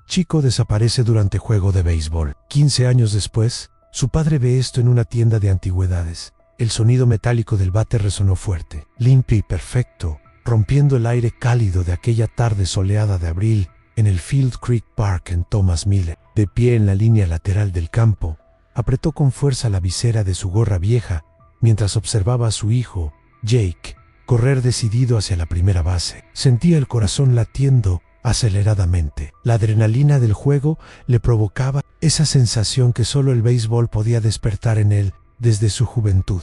chico desaparece durante juego de béisbol. 15 años después, su padre ve esto en una tienda de antigüedades. El sonido metálico del bate resonó fuerte, limpio y perfecto, rompiendo el aire cálido de aquella tarde soleada de abril en el Field Creek Park en Thomas Miller. De pie en la línea lateral del campo, apretó con fuerza la visera de su gorra vieja mientras observaba a su hijo, Jake, correr decidido hacia la primera base. Sentía el corazón latiendo aceleradamente. La adrenalina del juego le provocaba esa sensación que solo el béisbol podía despertar en él desde su juventud.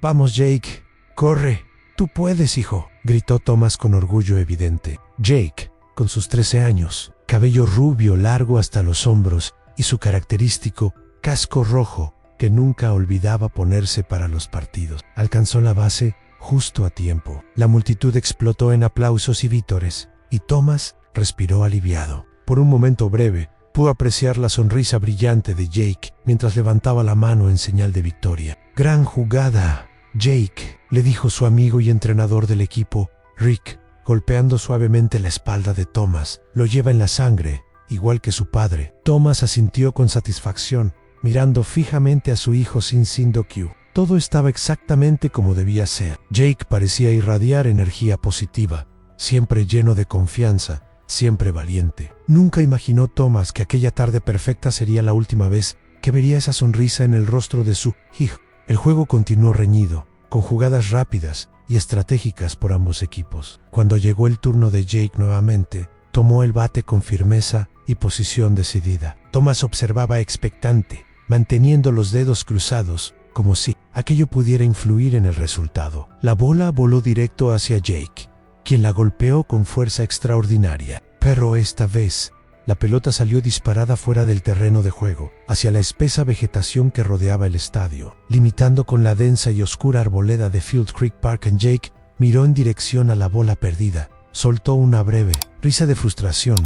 «Vamos, Jake, corre, tú puedes, hijo», gritó Thomas con orgullo evidente. Jake, con sus 13 años, cabello rubio largo hasta los hombros y su característico casco rojo que nunca olvidaba ponerse para los partidos, alcanzó la base justo a tiempo. La multitud explotó en aplausos y vítores, y Thomas respiró aliviado. Por un momento breve, pudo apreciar la sonrisa brillante de Jake mientras levantaba la mano en señal de victoria. «Gran jugada, Jake», le dijo su amigo y entrenador del equipo, Rick, golpeando suavemente la espalda de Thomas. «Lo lleva en la sangre, igual que su padre». Thomas asintió con satisfacción, mirando fijamente a su hijo sin Sindoku. Todo estaba exactamente como debía ser. Jake parecía irradiar energía positiva, siempre lleno de confianza, siempre valiente. Nunca imaginó Thomas que aquella tarde perfecta sería la última vez que vería esa sonrisa en el rostro de su hijo. El juego continuó reñido, con jugadas rápidas y estratégicas por ambos equipos. Cuando llegó el turno de Jake nuevamente, tomó el bate con firmeza y posición decidida. Thomas observaba expectante, manteniendo los dedos cruzados, como si aquello pudiera influir en el resultado. La bola voló directo hacia Jake, quien la golpeó con fuerza extraordinaria. Pero esta vez, la pelota salió disparada fuera del terreno de juego, hacia la espesa vegetación que rodeaba el estadio, limitando con la densa y oscura arboleda de Field Creek Park. Jake miró en dirección a la bola perdida, soltó una breve risa de frustración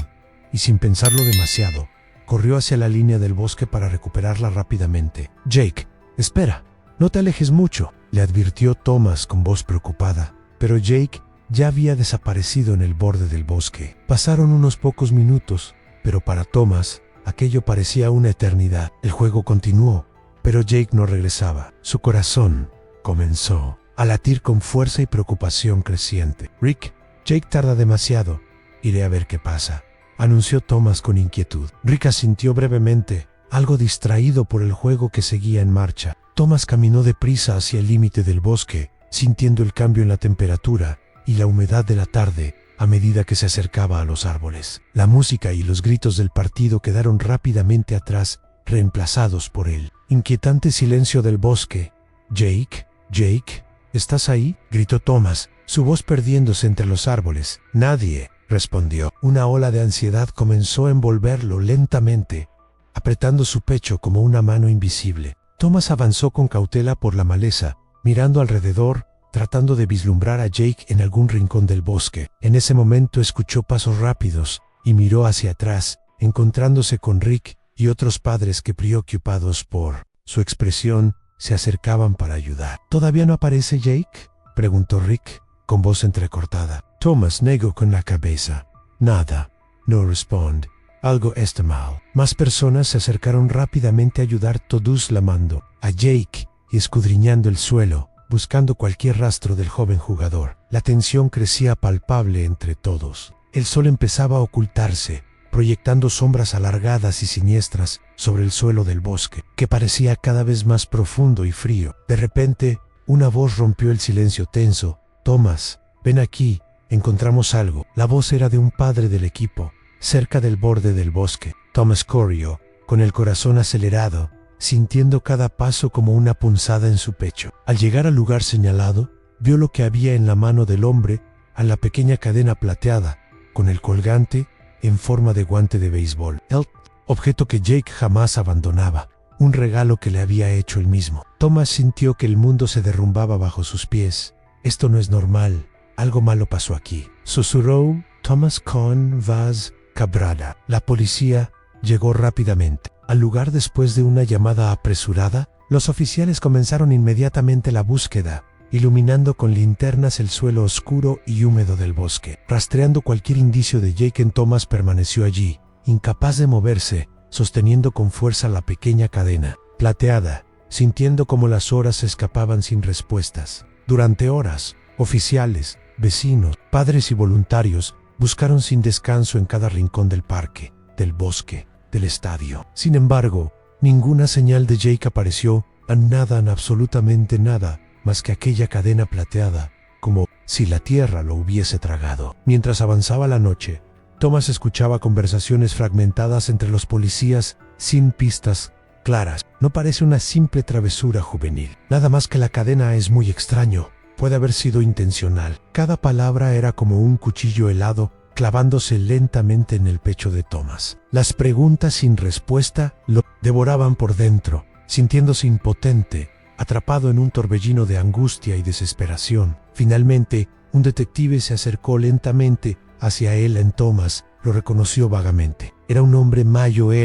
y, sin pensarlo demasiado, corrió hacia la línea del bosque para recuperarla rápidamente. «Jake, espera, no te alejes mucho», le advirtió Thomas con voz preocupada, pero Jake ya había desaparecido en el borde del bosque. Pasaron unos pocos minutos, pero para Thomas aquello parecía una eternidad. El juego continuó, pero Jake no regresaba. Su corazón comenzó a latir con fuerza y preocupación creciente. «Rick, Jake tarda demasiado. Iré a ver qué pasa», anunció Thomas con inquietud. Rick asintió brevemente, algo distraído por el juego que seguía en marcha. Thomas caminó deprisa hacia el límite del bosque, sintiendo el cambio en la temperatura y la humedad de la tarde a medida que se acercaba a los árboles. La música y los gritos del partido quedaron rápidamente atrás, reemplazados por el inquietante silencio del bosque. «Jake, Jake, ¿estás ahí?», gritó Thomas, su voz perdiéndose entre los árboles. «Nadie», respondió. Una ola de ansiedad comenzó a envolverlo lentamente, apretando su pecho como una mano invisible. Thomas avanzó con cautela por la maleza, mirando alrededor, tratando de vislumbrar a Jake en algún rincón del bosque. En ese momento escuchó pasos rápidos y miró hacia atrás, encontrándose con Rick y otros padres que, preocupados por su expresión, se acercaban para ayudar. «¿Todavía no aparece Jake?», preguntó Rick, con voz entrecortada. Thomas negó con la cabeza. «Nada, no responde. Algo está mal». Más personas se acercaron rápidamente a ayudar, todos llamando a Jake y escudriñando el suelo, buscando cualquier rastro del joven jugador. La tensión crecía palpable entre todos. El sol empezaba a ocultarse, proyectando sombras alargadas y siniestras sobre el suelo del bosque, que parecía cada vez más profundo y frío. De repente, una voz rompió el silencio tenso. «Thomas, ven aquí, encontramos algo». La voz era de un padre del equipo, cerca del borde del bosque. Thomas corrió, con el corazón acelerado, sintiendo cada paso como una punzada en su pecho. Al llegar al lugar señalado, vio lo que había en la mano del hombre, a la pequeña cadena plateada, con el colgante en forma de guante de béisbol. El objeto que Jake jamás abandonaba, un regalo que le había hecho él mismo. Thomas sintió que el mundo se derrumbaba bajo sus pies. «Esto no es normal, algo malo pasó aquí», susurró Thomas con voz quebrada. La policía llegó rápidamente al lugar después de una llamada apresurada. Los oficiales comenzaron inmediatamente la búsqueda, iluminando con linternas el suelo oscuro y húmedo del bosque. Rastreando cualquier indicio de Jake, Thomas permaneció allí, incapaz de moverse, sosteniendo con fuerza la pequeña cadena, plateada, sintiendo como las horas se escapaban sin respuestas. Durante horas, oficiales, vecinos, padres y voluntarios buscaron sin descanso en cada rincón del parque, del bosque, del estadio. Sin embargo, ninguna señal de Jake apareció, nada, absolutamente nada, más que aquella cadena plateada, como si la tierra lo hubiese tragado. Mientras avanzaba la noche, Thomas escuchaba conversaciones fragmentadas entre los policías, sin pistas claras. No parece una simple travesura juvenil. Nada más que la cadena es muy extraño. Puede haber sido intencional. Cada palabra era como un cuchillo helado clavándose lentamente en el pecho de Thomas. Las preguntas sin respuesta lo devoraban por dentro, sintiéndose impotente, atrapado en un torbellino de angustia y desesperación. Finalmente, un detective se acercó lentamente hacia él. En Thomas lo reconoció vagamente. Era un hombre mayor,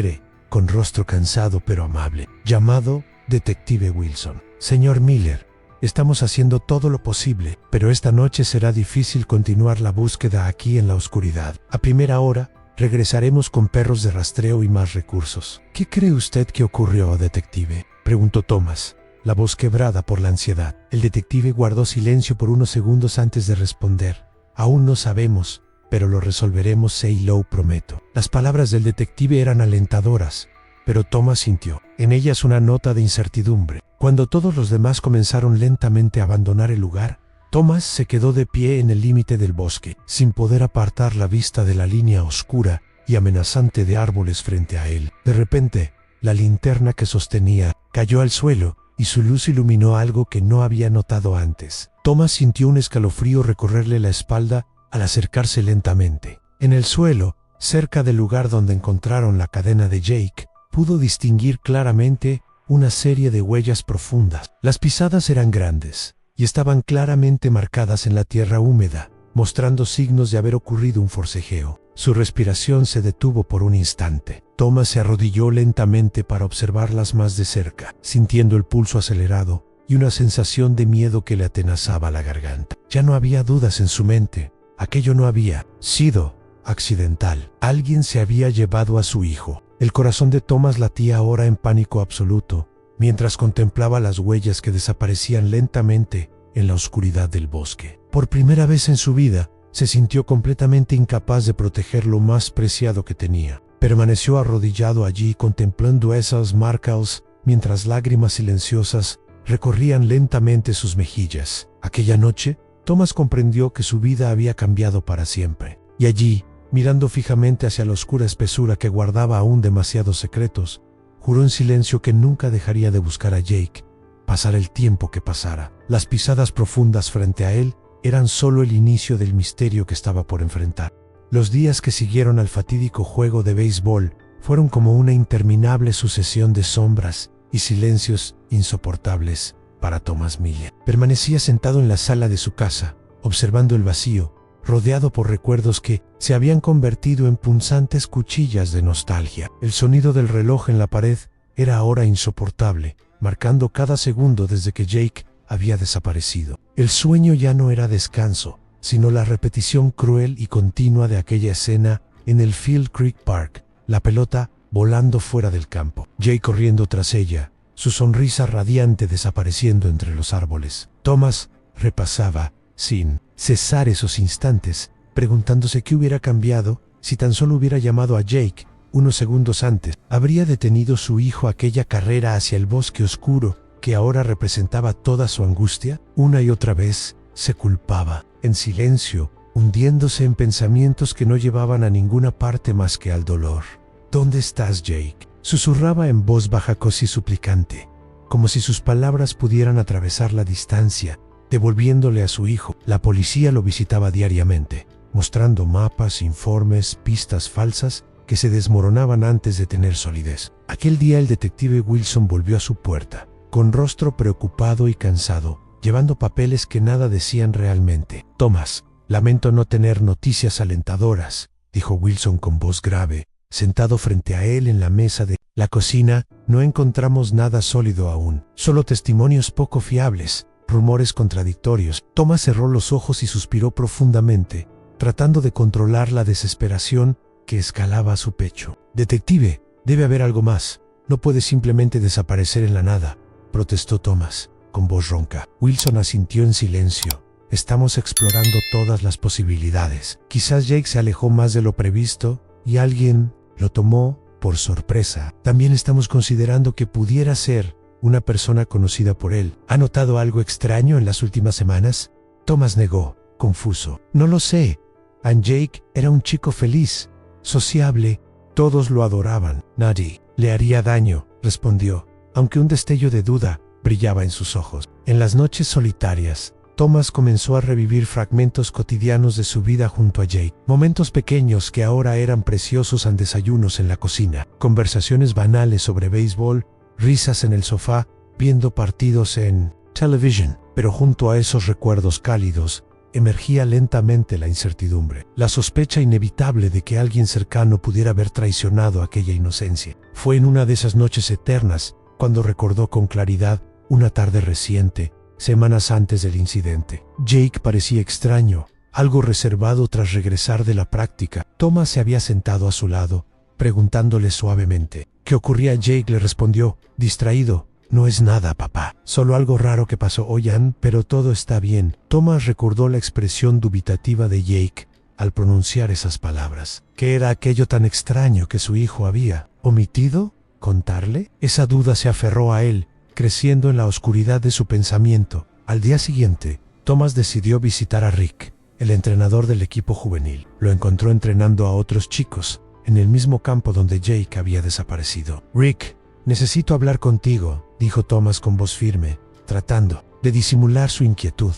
con rostro cansado pero amable, llamado Detective Wilson. Señor Miller, estamos haciendo todo lo posible, pero esta noche será difícil continuar la búsqueda aquí en la oscuridad. A primera hora, regresaremos con perros de rastreo y más recursos. ¿Qué cree usted que ocurrió, detective?, preguntó Thomas, la voz quebrada por la ansiedad. El detective guardó silencio por unos segundos antes de responder. Aún no sabemos, pero lo resolveremos, say, lo prometo. Las palabras del detective eran alentadoras, pero Thomas sintió en ellas una nota de incertidumbre. Cuando todos los demás comenzaron lentamente a abandonar el lugar, Thomas se quedó de pie en el límite del bosque, sin poder apartar la vista de la línea oscura y amenazante de árboles frente a él. De repente, la linterna que sostenía cayó al suelo y su luz iluminó algo que no había notado antes. Thomas sintió un escalofrío recorrerle la espalda al acercarse lentamente. En el suelo, cerca del lugar donde encontraron la cadena de Jake, pudo distinguir claramente una serie de huellas profundas. Las pisadas eran grandes y estaban claramente marcadas en la tierra húmeda, mostrando signos de haber ocurrido un forcejeo. Su respiración se detuvo por un instante. Thomas se arrodilló lentamente para observarlas más de cerca, sintiendo el pulso acelerado y una sensación de miedo que le atenazaba la garganta. Ya no había dudas en su mente. Aquello no había sido accidental. Alguien se había llevado a su hijo. El corazón de Thomas latía ahora en pánico absoluto, mientras contemplaba las huellas que desaparecían lentamente en la oscuridad del bosque. Por primera vez en su vida, se sintió completamente incapaz de proteger lo más preciado que tenía. Permaneció arrodillado allí contemplando esas marcas, mientras lágrimas silenciosas recorrían lentamente sus mejillas. Aquella noche, Thomas comprendió que su vida había cambiado para siempre. Y allí, mirando fijamente hacia la oscura espesura que guardaba aún demasiados secretos, juró en silencio que nunca dejaría de buscar a Jake, pasara el tiempo que pasara. Las pisadas profundas frente a él eran solo el inicio del misterio que estaba por enfrentar. Los días que siguieron al fatídico juego de béisbol fueron como una interminable sucesión de sombras y silencios insoportables para Thomas Miller. Permanecía sentado en la sala de su casa, observando el vacío, rodeado por recuerdos que se habían convertido en punzantes cuchillas de nostalgia. El sonido del reloj en la pared era ahora insoportable, marcando cada segundo desde que Jake había desaparecido. El sueño ya no era descanso, sino la repetición cruel y continua de aquella escena en el Field Creek Park, la pelota volando fuera del campo, Jake corriendo tras ella, su sonrisa radiante desapareciendo entre los árboles. Thomas repasaba, sin cesar, esos instantes, preguntándose qué hubiera cambiado si tan solo hubiera llamado a Jake unos segundos antes. ¿Habría detenido su hijo aquella carrera hacia el bosque oscuro que ahora representaba toda su angustia? Una y otra vez se culpaba, en silencio, hundiéndose en pensamientos que no llevaban a ninguna parte más que al dolor. ¿Dónde estás, Jake?, susurraba en voz baja, casi suplicante, como si sus palabras pudieran atravesar la distancia, devolviéndole a su hijo. La policía lo visitaba diariamente, mostrando mapas, informes, pistas falsas que se desmoronaban antes de tener solidez. Aquel día el detective Wilson volvió a su puerta, con rostro preocupado y cansado, llevando papeles que nada decían realmente. Thomas, lamento no tener noticias alentadoras, dijo Wilson con voz grave, sentado frente a él en la mesa de la cocina. No encontramos nada sólido aún, solo testimonios poco fiables, rumores contradictorios. Thomas cerró los ojos y suspiró profundamente, tratando de controlar la desesperación que escalaba a su pecho. «Detective, debe haber algo más. No puede simplemente desaparecer en la nada», protestó Thomas, con voz ronca. Wilson asintió en silencio. «Estamos explorando todas las posibilidades. Quizás Jake se alejó más de lo previsto y alguien lo tomó por sorpresa. También estamos considerando que pudiera ser una persona conocida por él. ¿Ha notado algo extraño en las últimas semanas?» Thomas negó, confuso. «No lo sé. Jake era un chico feliz, sociable. Todos lo adoraban. Nadie le haría daño», respondió, aunque un destello de duda brillaba en sus ojos. En las noches solitarias, Thomas comenzó a revivir fragmentos cotidianos de su vida junto a Jake. Momentos pequeños que ahora eran preciosos en desayunos en la cocina, conversaciones banales sobre béisbol, risas en el sofá, viendo partidos en television. Pero junto a esos recuerdos cálidos, emergía lentamente la incertidumbre, la sospecha inevitable de que alguien cercano pudiera haber traicionado aquella inocencia. Fue en una de esas noches eternas cuando recordó con claridad una tarde reciente, semanas antes del incidente. Jake parecía extraño, algo reservado tras regresar de la práctica. Thomas se había sentado a su lado, preguntándole suavemente. ¿Qué ocurría? Jake le respondió, distraído. «No es nada, papá. Solo algo raro que pasó hoy, pero todo está bien». Thomas recordó la expresión dubitativa de Jake al pronunciar esas palabras. ¿Qué era aquello tan extraño que su hijo había omitido contarle? Esa duda se aferró a él, creciendo en la oscuridad de su pensamiento. Al día siguiente, Thomas decidió visitar a Rick, el entrenador del equipo juvenil. Lo encontró entrenando a otros chicos, en el mismo campo donde Jake había desaparecido. «Rick, necesito hablar contigo», dijo Thomas con voz firme, tratando de disimular su inquietud.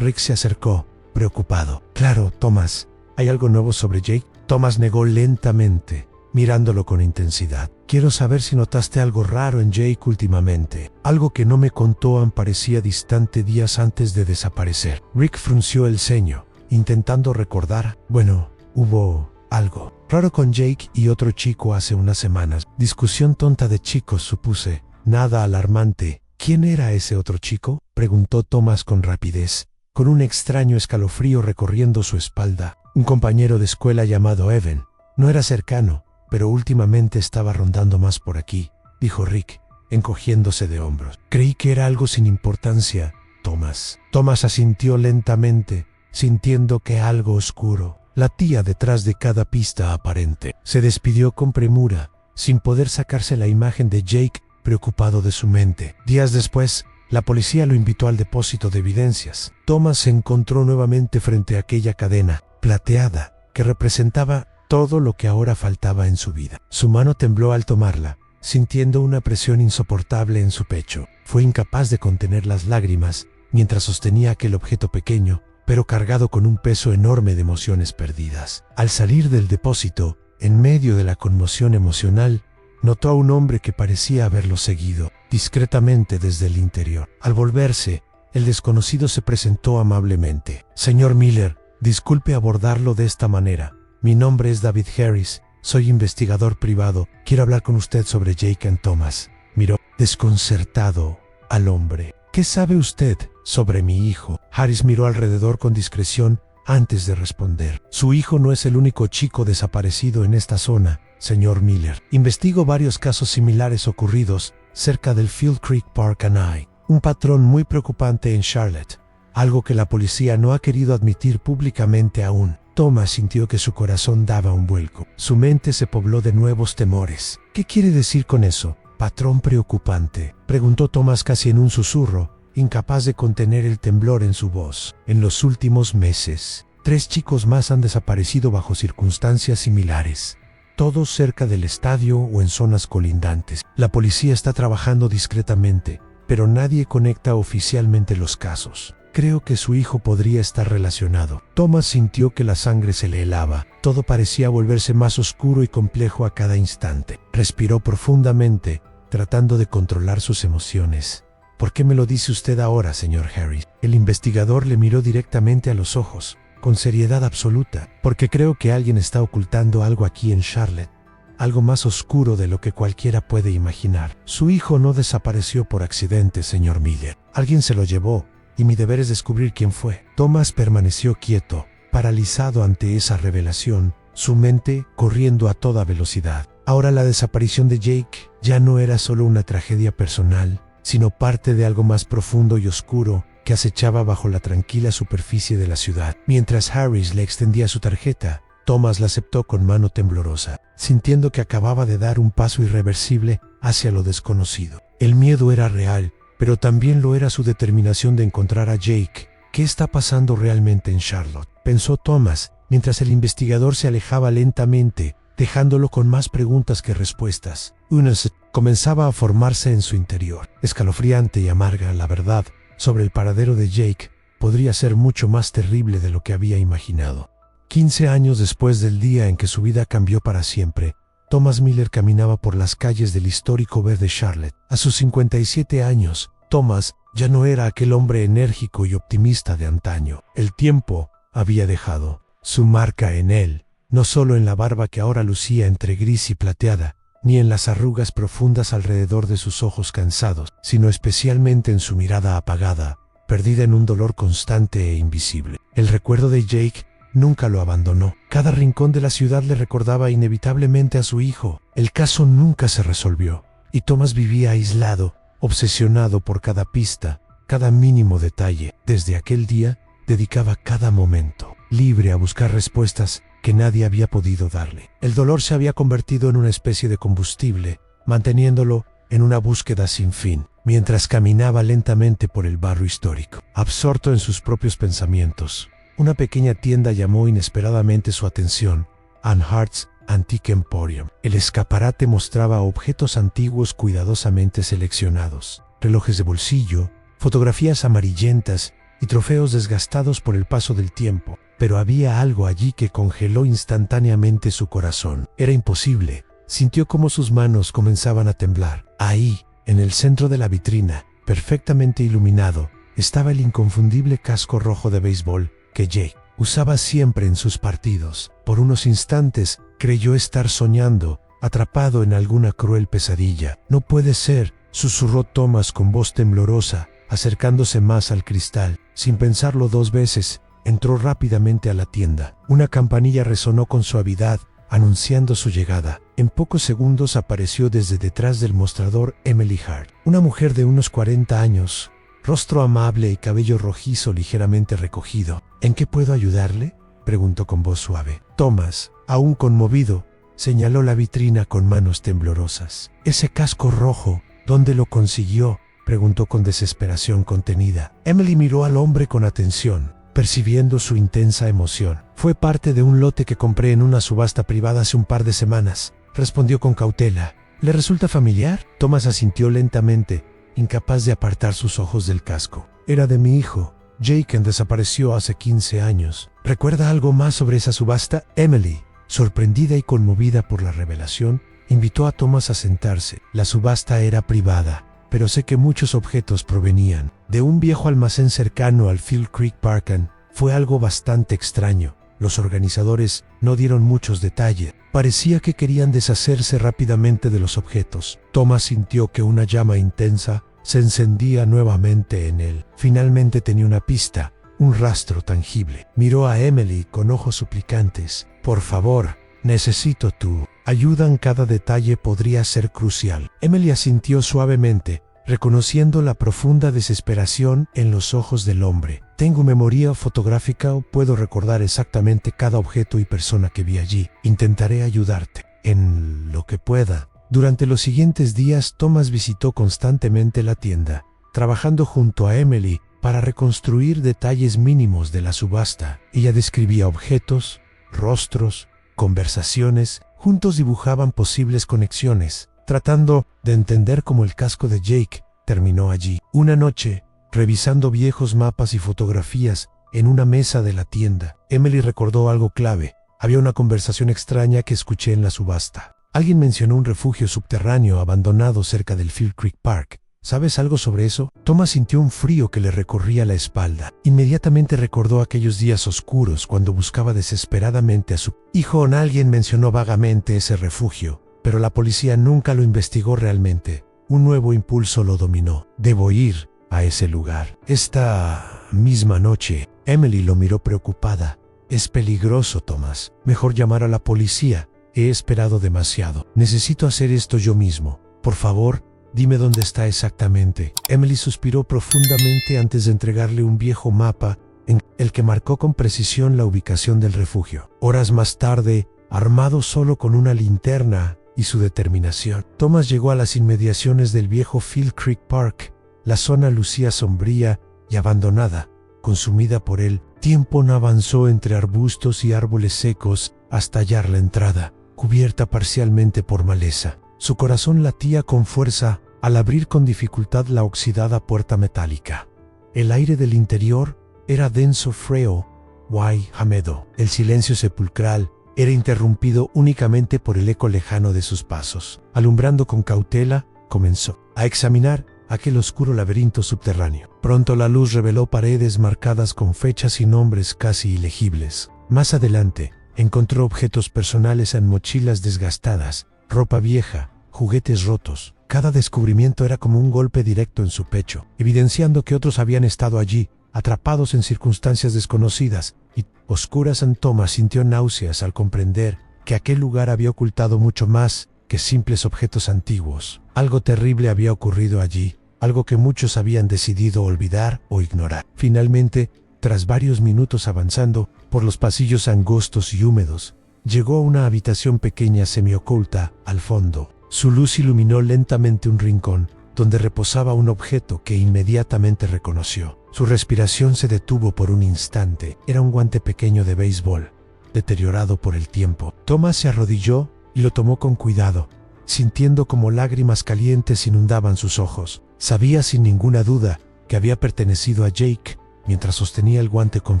Rick se acercó, preocupado. «Claro, Thomas, ¿hay algo nuevo sobre Jake?» Thomas negó lentamente, mirándolo con intensidad. «Quiero saber si notaste algo raro en Jake últimamente. Algo que no me contó parecía distante días antes de desaparecer». Rick frunció el ceño, intentando recordar. «Bueno, hubo algo raro con Jake y otro chico hace unas semanas. Discusión tonta de chicos, supuse. Nada alarmante». «¿Quién era ese otro chico?», preguntó Thomas con rapidez, con un extraño escalofrío recorriendo su espalda. «Un compañero de escuela llamado Evan. No era cercano, pero últimamente estaba rondando más por aquí», dijo Rick, encogiéndose de hombros. «Creí que era algo sin importancia, Thomas». Thomas asintió lentamente, sintiendo que algo oscuro latía detrás de cada pista aparente. Se despidió con premura, sin poder sacarse la imagen de Jake preocupado de su mente. Días después, la policía lo invitó al depósito de evidencias. Thomas se encontró nuevamente frente a aquella cadena plateada que representaba todo lo que ahora faltaba en su vida. Su mano tembló al tomarla, sintiendo una presión insoportable en su pecho. Fue incapaz de contener las lágrimas mientras sostenía aquel objeto pequeño, pero cargado con un peso enorme de emociones perdidas. Al salir del depósito, en medio de la conmoción emocional, notó a un hombre que parecía haberlo seguido discretamente desde el interior. Al volverse, el desconocido se presentó amablemente. «Señor Miller, disculpe abordarlo de esta manera. Mi nombre es David Harris, soy investigador privado. Quiero hablar con usted sobre Jake Thomas». Miró desconcertado al hombre. «¿Qué sabe usted sobre mi hijo?». Harris miró alrededor con discreción antes de responder. «Su hijo no es el único chico desaparecido en esta zona, señor Miller. Investigo varios casos similares ocurridos cerca del Field Creek Park and I. Un patrón muy preocupante en Charlotte, algo que la policía no ha querido admitir públicamente aún». Thomas sintió que su corazón daba un vuelco. Su mente se pobló de nuevos temores. «¿Qué quiere decir con eso? ¿Patrón preocupante?», preguntó Thomas casi en un susurro, incapaz de contener el temblor en su voz. «En los últimos meses, 3 chicos más han desaparecido bajo circunstancias similares, todos cerca del estadio o en zonas colindantes. La policía está trabajando discretamente, pero nadie conecta oficialmente los casos. Creo que su hijo podría estar relacionado». Thomas sintió que la sangre se le helaba. Todo parecía volverse más oscuro y complejo a cada instante. Respiró profundamente, tratando de controlar sus emociones. «¿Por qué me lo dice usted ahora, señor Harris?». El investigador le miró directamente a los ojos, con seriedad absoluta. «Porque creo que alguien está ocultando algo aquí en Charlotte, algo más oscuro de lo que cualquiera puede imaginar. Su hijo no desapareció por accidente, señor Miller. Alguien se lo llevó, y mi deber es descubrir quién fue». Thomas permaneció quieto, paralizado ante esa revelación. su mente corriendo a toda velocidad. Ahora la desaparición de Jake ya no era solo una tragedia personal, sino parte de algo más profundo y oscuro que acechaba bajo la tranquila superficie de la ciudad. Mientras Harris le extendía su tarjeta, Thomas la aceptó con mano temblorosa, sintiendo que acababa de dar un paso irreversible hacia lo desconocido. El miedo era real, pero también lo era su determinación de encontrar a Jake. ¿Qué está pasando realmente en Charlotte?, pensó Thomas, mientras el investigador se alejaba lentamente, dejándolo con más preguntas que respuestas. Una sed comenzaba a formarse en su interior, escalofriante y amarga. La verdad sobre el paradero de Jake podría ser mucho más terrible de lo que había imaginado. 15 años después del día en que su vida cambió para siempre, Thomas Miller caminaba por las calles del histórico Bed de Charlotte. A sus 57 años, Thomas ya no era aquel hombre enérgico y optimista de antaño. El tiempo había dejado su marca en él, no solo en la barba que ahora lucía entre gris y plateada, ni en las arrugas profundas alrededor de sus ojos cansados, sino especialmente en su mirada apagada, perdida en un dolor constante e invisible. El recuerdo de Jake nunca lo abandonó. Cada rincón de la ciudad le recordaba inevitablemente a su hijo. El caso nunca se resolvió, y Thomas vivía aislado, obsesionado por cada pista, cada mínimo detalle. Desde aquel día, dedicaba cada momento libre a buscar respuestas que nadie había podido darle. El dolor se había convertido en una especie de combustible, manteniéndolo en una búsqueda sin fin, mientras caminaba lentamente por el barrio histórico. Absorto en sus propios pensamientos, una pequeña tienda llamó inesperadamente su atención: Anne Hart's Antique Emporium. El escaparate mostraba objetos antiguos cuidadosamente seleccionados, relojes de bolsillo, fotografías amarillentas y trofeos desgastados por el paso del tiempo. Pero había algo allí que congeló instantáneamente su corazón. Era imposible. Sintió cómo sus manos comenzaban a temblar. Ahí, en el centro de la vitrina, perfectamente iluminado, estaba el inconfundible casco rojo de béisbol que Jake usaba siempre en sus partidos. Por unos instantes, creyó estar soñando, atrapado en alguna cruel pesadilla. No puede ser, susurró Thomas con voz temblorosa, acercándose más al cristal. Sin pensarlo dos veces, entró rápidamente a la tienda. Una campanilla resonó con suavidad, anunciando su llegada. En pocos segundos apareció desde detrás del mostrador Emily Hart, una mujer de unos 40 años, rostro amable y cabello rojizo ligeramente recogido. ¿En qué puedo ayudarle?, preguntó con voz suave. Thomas, aún conmovido, señaló la vitrina con manos temblorosas. «Ese casco rojo, ¿dónde lo consiguió?», preguntó con desesperación contenida. Emily miró al hombre con atención, percibiendo su intensa emoción. «Fue parte de un lote que compré en una subasta privada hace un par de semanas», respondió con cautela. «¿Le resulta familiar?». Thomas asintió lentamente, incapaz de apartar sus ojos del casco. «Era de mi hijo, Jake, quien desapareció hace 15 años. ¿Recuerda algo más sobre esa subasta?». Emily, sorprendida y conmovida por la revelación, invitó a Thomas a sentarse. «La subasta era privada, pero sé que muchos objetos provenían de un viejo almacén cercano al Field Creek Park. Fue algo bastante extraño. Los organizadores no dieron muchos detalles. Parecía que querían deshacerse rápidamente de los objetos». Thomas sintió que una llama intensa se encendía nuevamente en él. Finalmente tenía una pista, un rastro tangible. Miró a Emily con ojos suplicantes. «Por favor, necesito tu ayuda. En cada detalle podría ser crucial». Emily asintió suavemente, reconociendo la profunda desesperación en los ojos del hombre. «Tengo memoria fotográfica o puedo recordar exactamente cada objeto y persona que vi allí. Intentaré ayudarte en lo que pueda». Durante los siguientes días, Thomas visitó constantemente la tienda, trabajando junto a Emily para reconstruir detalles mínimos de la subasta. Ella describía objetos, rostros, conversaciones. Juntos dibujaban posibles conexiones, tratando de entender cómo el casco de Jake terminó allí. Una noche, revisando viejos mapas y fotografías en una mesa de la tienda, Emily recordó algo clave. Había una conversación extraña que escuché en la subasta. Alguien mencionó un refugio subterráneo abandonado cerca del Field Creek Park. ¿Sabes algo sobre eso? Thomas sintió un frío que le recorría la espalda. Inmediatamente recordó aquellos días oscuros cuando buscaba desesperadamente a su hijo. Alguien mencionó vagamente ese refugio, pero la policía nunca lo investigó realmente. Un nuevo impulso lo dominó. «Debo ir a ese lugar». Esta misma noche, Emily lo miró preocupada. Es peligroso, Thomas. Mejor llamar a la policía. He esperado demasiado. Necesito hacer esto yo mismo. Por favor, dime dónde está exactamente. Emily suspiró profundamente antes de entregarle un viejo mapa en el que marcó con precisión la ubicación del refugio. Horas más tarde, armado solo con una linterna y su determinación, Thomas llegó a las inmediaciones del viejo Field Creek Park. La zona lucía sombría y abandonada, consumida por el tiempo. No avanzó entre arbustos y árboles secos hasta hallar la entrada, cubierta parcialmente por maleza. Su corazón latía con fuerza al abrir con dificultad la oxidada puerta metálica. El aire del interior era denso, frío, húmedo. El silencio sepulcral era interrumpido únicamente por el eco lejano de sus pasos. Alumbrando con cautela, comenzó a examinar aquel oscuro laberinto subterráneo. Pronto la luz reveló paredes marcadas con fechas y nombres casi ilegibles. Más adelante, encontró objetos personales en mochilas desgastadas, ropa vieja, juguetes rotos. Cada descubrimiento era como un golpe directo en su pecho, evidenciando que otros habían estado allí, atrapados en circunstancias desconocidas y oscuras. Thomas sintió náuseas al comprender que aquel lugar había ocultado mucho más que simples objetos antiguos. Algo terrible había ocurrido allí, algo que muchos habían decidido olvidar o ignorar. Finalmente, tras varios minutos avanzando por los pasillos angostos y húmedos, llegó a una habitación pequeña semioculta al fondo. Su luz iluminó lentamente un rincón donde reposaba un objeto que inmediatamente reconoció. Su respiración se detuvo por un instante. Era un guante pequeño de béisbol, deteriorado por el tiempo. Thomas se arrodilló y lo tomó con cuidado, sintiendo como lágrimas calientes inundaban sus ojos. Sabía sin ninguna duda que había pertenecido a Jake mientras sostenía el guante con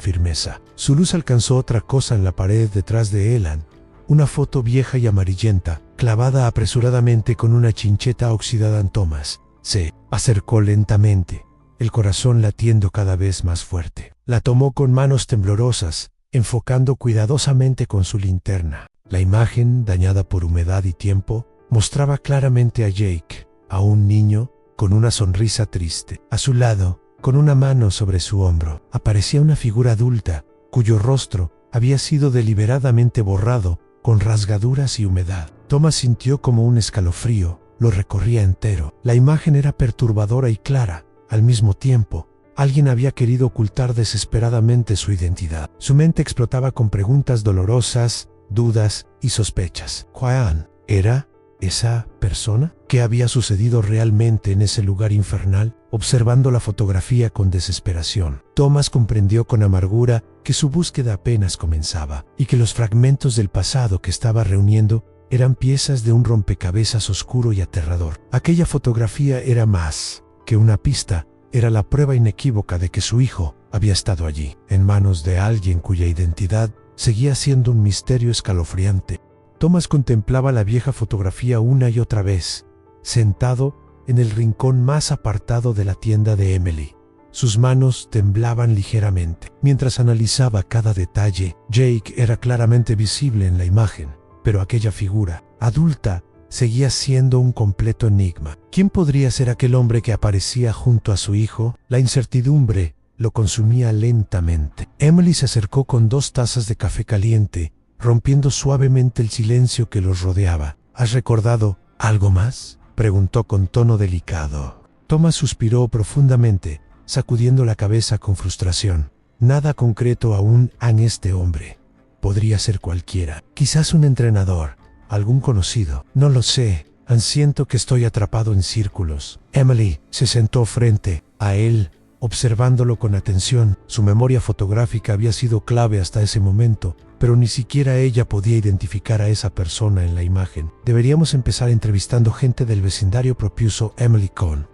firmeza. Su luz alcanzó otra cosa en la pared detrás de Elan, una foto vieja y amarillenta, clavada apresuradamente con una chincheta oxidada. Thomas se acercó lentamente, el corazón latiendo cada vez más fuerte. La tomó con manos temblorosas, enfocando cuidadosamente con su linterna. La imagen, dañada por humedad y tiempo, mostraba claramente a Jake, a un niño con una sonrisa triste. A su lado, con una mano sobre su hombro, aparecía una figura adulta, cuyo rostro había sido deliberadamente borrado con rasgaduras y humedad. Thomas sintió como un escalofrío lo recorría entero. La imagen era perturbadora y clara. Al mismo tiempo, alguien había querido ocultar desesperadamente su identidad. Su mente explotaba con preguntas dolorosas, dudas y sospechas. ¿Quién era esa persona? ¿Qué había sucedido realmente en ese lugar infernal? Observando la fotografía con desesperación, Thomas comprendió con amargura que su búsqueda apenas comenzaba y que los fragmentos del pasado que estaba reuniendo eran piezas de un rompecabezas oscuro y aterrador. Aquella fotografía era más que una pista, era la prueba inequívoca de que su hijo había estado allí, en manos de alguien cuya identidad seguía siendo un misterio escalofriante. Thomas contemplaba la vieja fotografía una y otra vez, sentado en el rincón más apartado de la tienda de Emily. Sus manos temblaban ligeramente. Mientras analizaba cada detalle, Jake era claramente visible en la imagen, pero aquella figura, adulta, seguía siendo un completo enigma. ¿Quién podría ser aquel hombre que aparecía junto a su hijo? La incertidumbre lo consumía lentamente. Emily se acercó con 2 tazas de café caliente, rompiendo suavemente el silencio que los rodeaba. ¿Has recordado algo más?, preguntó con tono delicado. Thomas suspiró profundamente, sacudiendo la cabeza con frustración. Nada concreto aún en este hombre. Podría ser cualquiera, quizás un entrenador, algún conocido. No lo sé, siento que estoy atrapado en círculos. Emily se sentó frente a él, observándolo con atención. Su memoria fotográfica había sido clave hasta ese momento, pero ni siquiera ella podía identificar a esa persona en la imagen. Deberíamos empezar entrevistando gente del vecindario, propuso Emily con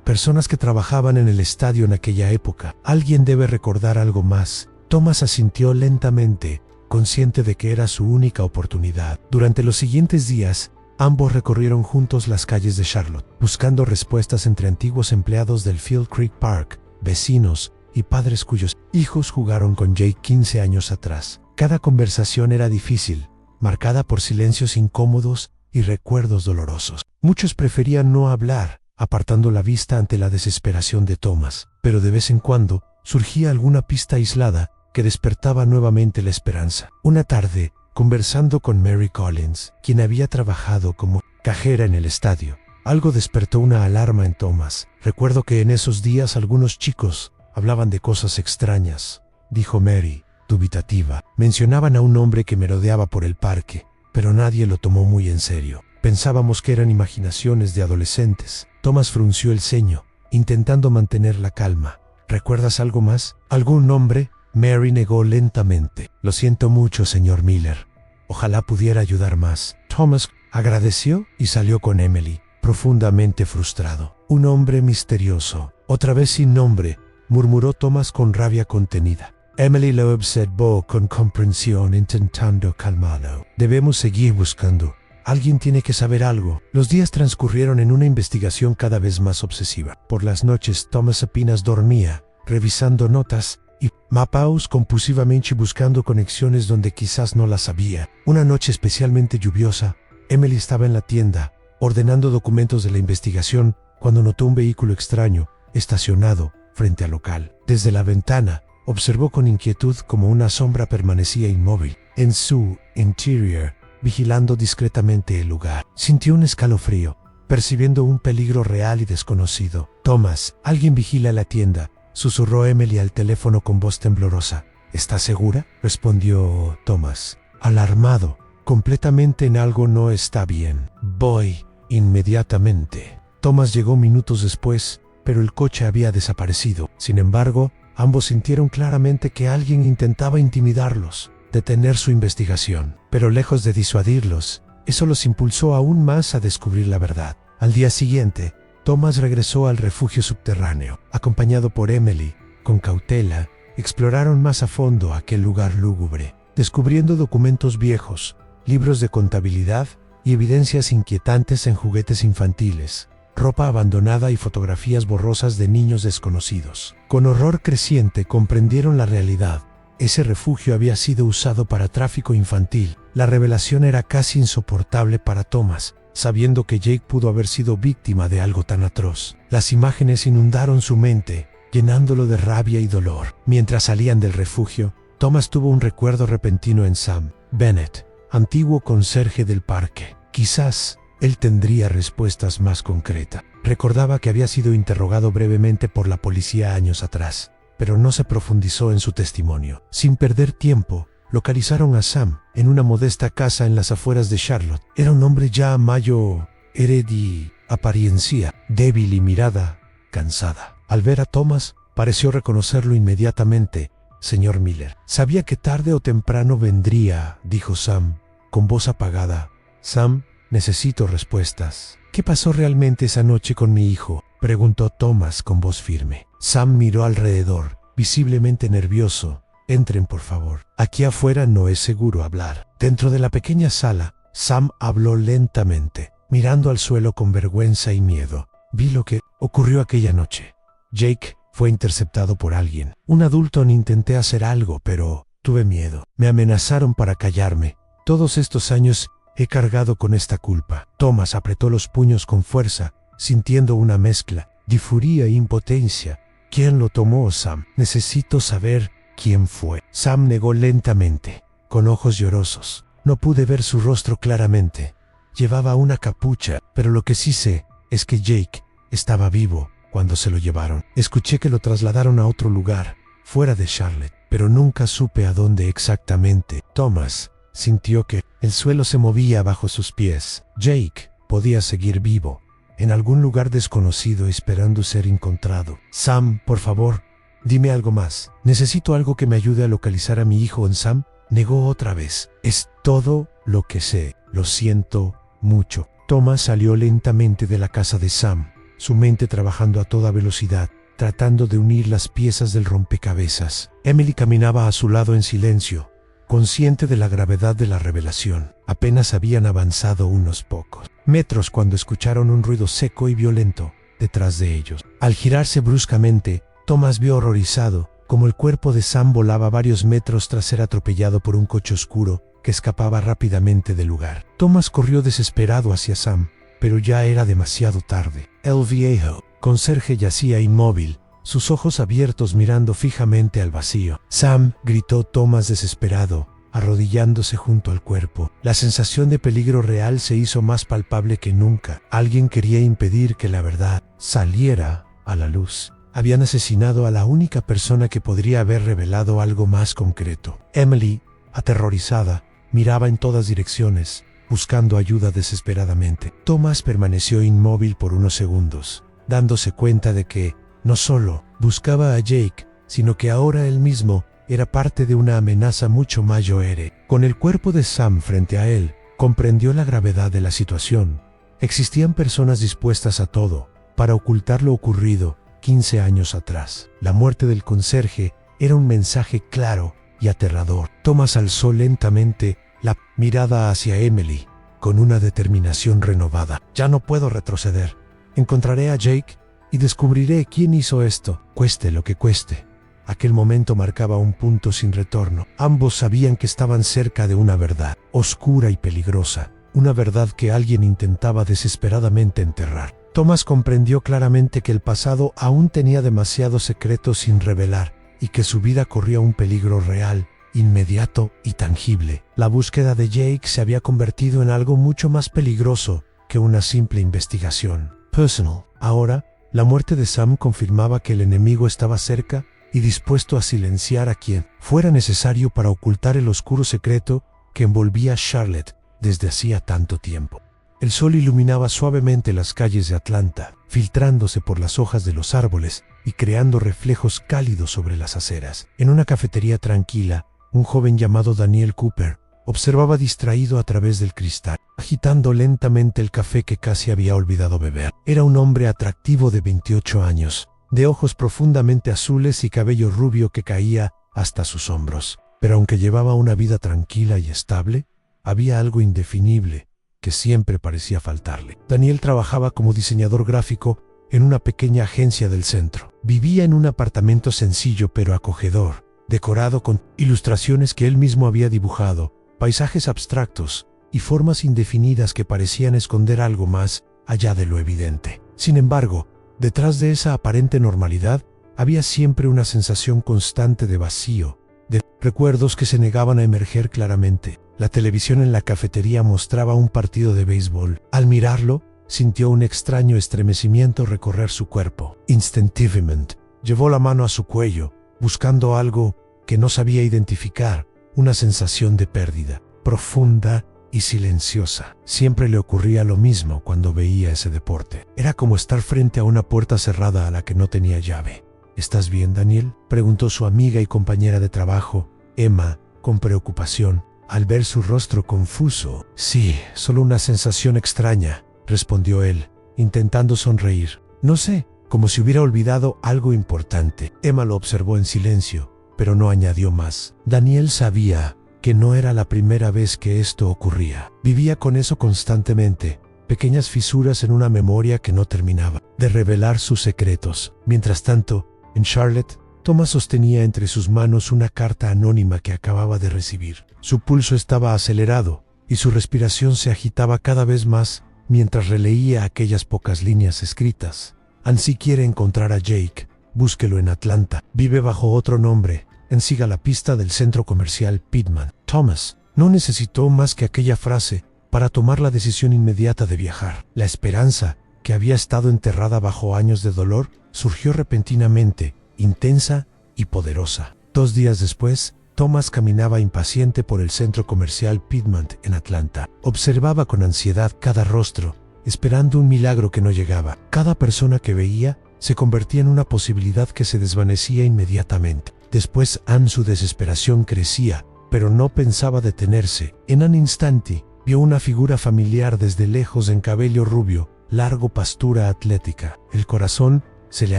personas que trabajaban en el estadio en aquella época. Alguien debe recordar algo más. Thomas asintió lentamente, consciente de que era su única oportunidad. Durante los siguientes días, ambos recorrieron juntos las calles de Charlotte, buscando respuestas entre antiguos empleados del Field Creek Park, vecinos y padres cuyos hijos jugaron con Jake 15 años atrás. Cada conversación era difícil, marcada por silencios incómodos y recuerdos dolorosos. Muchos preferían no hablar, apartando la vista ante la desesperación de Thomas, pero de vez en cuando surgía alguna pista aislada que despertaba nuevamente la esperanza. Una tarde, conversando con Mary Collins, quien había trabajado como cajera en el estadio, algo despertó una alarma en Thomas. Recuerdo que en esos días algunos chicos hablaban de cosas extrañas, dijo Mary, dubitativa. Mencionaban a un hombre que merodeaba por el parque, pero nadie lo tomó muy en serio. Pensábamos que eran imaginaciones de adolescentes. Thomas frunció el ceño, intentando mantener la calma. ¿Recuerdas algo más? ¿Algún nombre? Mary negó lentamente. Lo siento mucho, señor Miller. Ojalá pudiera ayudar más. Thomas agradeció y salió con Emily, profundamente frustrado. Un hombre misterioso. Otra vez sin nombre, murmuró Thomas con rabia contenida. Emily lo observó con comprensión, intentando calmarlo. Debemos seguir buscando. Alguien tiene que saber algo. Los días transcurrieron en una investigación cada vez más obsesiva. Por las noches, Thomas apenas dormía, revisando notas y mapas compulsivamente buscando conexiones donde quizás no las había. Una noche especialmente lluviosa, Emily estaba en la tienda, ordenando documentos de la investigación, cuando notó un vehículo extraño, estacionado frente al local. Desde la ventana, observó con inquietud cómo una sombra permanecía inmóvil en su interior, vigilando discretamente el lugar. Sintió un escalofrío, percibiendo un peligro real y desconocido. Thomas, alguien vigila la tienda, susurró Emily al teléfono con voz temblorosa. ¿Estás segura?, respondió Thomas, alarmado. Completamente en algo no está bien. Voy inmediatamente. Thomas llegó minutos después, pero el coche había desaparecido. Sin embargo, ambos sintieron claramente que alguien intentaba intimidarlos, detener su investigación. Pero lejos de disuadirlos, eso los impulsó aún más a descubrir la verdad. Al día siguiente, Thomas regresó al refugio subterráneo. Acompañado por Emily, con cautela, exploraron más a fondo aquel lugar lúgubre, descubriendo documentos viejos, libros de contabilidad y evidencias inquietantes en juguetes infantiles, ropa abandonada y fotografías borrosas de niños desconocidos. Con horror creciente comprendieron la realidad. Ese refugio había sido usado para tráfico infantil. La revelación era casi insoportable para Thomas, sabiendo que Jake pudo haber sido víctima de algo tan atroz. Las imágenes inundaron su mente, llenándolo de rabia y dolor. Mientras salían del refugio, Thomas tuvo un recuerdo repentino en Sam Bennett, antiguo conserje del parque. Quizás él tendría respuestas más concretas. Recordaba que había sido interrogado brevemente por la policía años atrás, pero no se profundizó en su testimonio. Sin perder tiempo, localizaron a Sam en una modesta casa en las afueras de Charlotte. Era un hombre ya mayor, de apariencia débil y mirada cansada. Al ver a Thomas, pareció reconocerlo inmediatamente. Señor Miller. Sabía que tarde o temprano vendría, dijo Sam, con voz apagada. Sam, necesito respuestas. ¿Qué pasó realmente esa noche con mi hijo?, preguntó Thomas con voz firme. Sam miró alrededor, visiblemente nervioso. Entren, por favor. Aquí afuera no es seguro hablar. Dentro de la pequeña sala, Sam habló lentamente, mirando al suelo con vergüenza y miedo. Vi lo que ocurrió aquella noche. Jake fue interceptado por alguien. Un adulto. Intenté hacer algo, pero tuve miedo. Me amenazaron para callarme. Todos estos años he cargado con esta culpa. Thomas apretó los puños con fuerza, sintiendo una mezcla de furia e impotencia. ¿Quién lo tomó, Sam? Necesito saber quién fue. Sam negó lentamente, con ojos llorosos. No pude ver su rostro claramente. Llevaba una capucha, pero lo que sí sé es que Jake estaba vivo cuando se lo llevaron. Escuché que lo trasladaron a otro lugar, fuera de Charlotte, pero nunca supe a dónde exactamente. Thomas sintió que el suelo se movía bajo sus pies. Jake podía seguir vivo, en algún lugar desconocido esperando ser encontrado. Sam, por favor, dime algo más. Necesito algo que me ayude a localizar a mi hijo. Sam negó otra vez. Es todo lo que sé. Lo siento mucho. Thomas salió lentamente de la casa de Sam, su mente trabajando a toda velocidad, tratando de unir las piezas del rompecabezas. Emily caminaba a su lado en silencio, consciente de la gravedad de la revelación. Apenas habían avanzado unos pocos metros cuando escucharon un ruido seco y violento detrás de ellos. Al girarse bruscamente, Thomas vio horrorizado como el cuerpo de Sam volaba varios metros tras ser atropellado por un coche oscuro que escapaba rápidamente del lugar. Thomas corrió desesperado hacia Sam, pero ya era demasiado tarde. El viejo conserje yacía inmóvil, sus ojos abiertos mirando fijamente al vacío. «Sam», gritó Thomas desesperado, arrodillándose junto al cuerpo. La sensación de peligro real se hizo más palpable que nunca. Alguien quería impedir que la verdad saliera a la luz. Habían asesinado a la única persona que podría haber revelado algo más concreto. Emily, aterrorizada, miraba en todas direcciones, buscando ayuda desesperadamente. Thomas permaneció inmóvil por unos segundos, dándose cuenta de que no solo buscaba a Jake, sino que ahora él mismo era parte de una amenaza mucho mayor. Con el cuerpo de Sam frente a él, comprendió la gravedad de la situación. Existían personas dispuestas a todo para ocultar lo ocurrido 15 años atrás. La muerte del conserje era un mensaje claro y aterrador. Thomas alzó lentamente la mirada hacia Emily, con una determinación renovada. «Ya no puedo retroceder. Encontraré a Jake y descubriré quién hizo esto, cueste lo que cueste». Aquel momento marcaba un punto sin retorno. Ambos sabían que estaban cerca de una verdad, oscura y peligrosa, una verdad que alguien intentaba desesperadamente enterrar. Thomas comprendió claramente que el pasado aún tenía demasiados secretos sin revelar y que su vida corría un peligro real, inmediato y tangible. La búsqueda de Jake se había convertido en algo mucho más peligroso que una simple investigación. Personal. Ahora, la muerte de Sam confirmaba que el enemigo estaba cerca y dispuesto a silenciar a quien fuera necesario para ocultar el oscuro secreto que envolvía a Charlotte desde hacía tanto tiempo. El sol iluminaba suavemente las calles de Atlanta, filtrándose por las hojas de los árboles y creando reflejos cálidos sobre las aceras. En una cafetería tranquila, un joven llamado Daniel Cooper observaba distraído a través del cristal, agitando lentamente el café que casi había olvidado beber. Era un hombre atractivo de 28 años, de ojos profundamente azules y cabello rubio que caía hasta sus hombros. Pero aunque llevaba una vida tranquila y estable, había algo indefinible que siempre parecía faltarle. Daniel trabajaba como diseñador gráfico en una pequeña agencia del centro. Vivía en un apartamento sencillo pero acogedor, decorado con ilustraciones que él mismo había dibujado, paisajes abstractos y formas indefinidas que parecían esconder algo más allá de lo evidente. Sin embargo, detrás de esa aparente normalidad había siempre una sensación constante de vacío, de recuerdos que se negaban a emerger claramente. La televisión en la cafetería mostraba un partido de béisbol. Al mirarlo, sintió un extraño estremecimiento recorrer su cuerpo. Instintivamente, llevó la mano a su cuello, buscando algo que no sabía identificar, una sensación de pérdida, profunda y silenciosa. Siempre le ocurría lo mismo cuando veía ese deporte. Era como estar frente a una puerta cerrada a la que no tenía llave. «¿Estás bien, Daniel?», preguntó su amiga y compañera de trabajo, Emma, con preocupación, al ver su rostro confuso. «Sí, solo una sensación extraña», respondió él, intentando sonreír. «No sé, como si hubiera olvidado algo importante». Emma lo observó en silencio, pero no añadió más. Daniel sabía que no era la primera vez que esto ocurría. Vivía con eso constantemente, pequeñas fisuras en una memoria que no terminaba de revelar sus secretos. Mientras tanto, en Charlotte, Thomas sostenía entre sus manos una carta anónima que acababa de recibir. Su pulso estaba acelerado y su respiración se agitaba cada vez más mientras releía aquellas pocas líneas escritas. «Ansí quiere encontrar a Jake. Búsquelo en Atlanta. Vive bajo otro nombre. Siga la pista del centro comercial Pittman». Thomas no necesitó más que aquella frase para tomar la decisión inmediata de viajar. La esperanza, que había estado enterrada bajo años de dolor, surgió repentinamente, intensa y poderosa. 2 días después, Thomas caminaba impaciente por el centro comercial Pittman en Atlanta. Observaba con ansiedad cada rostro, esperando un milagro que no llegaba. Cada persona que veía se convertía en una posibilidad que se desvanecía inmediatamente. Después, su desesperación crecía, pero no pensaba detenerse. En un instante, vio una figura familiar desde lejos en cabello rubio, largo, pastura atlética. El corazón se le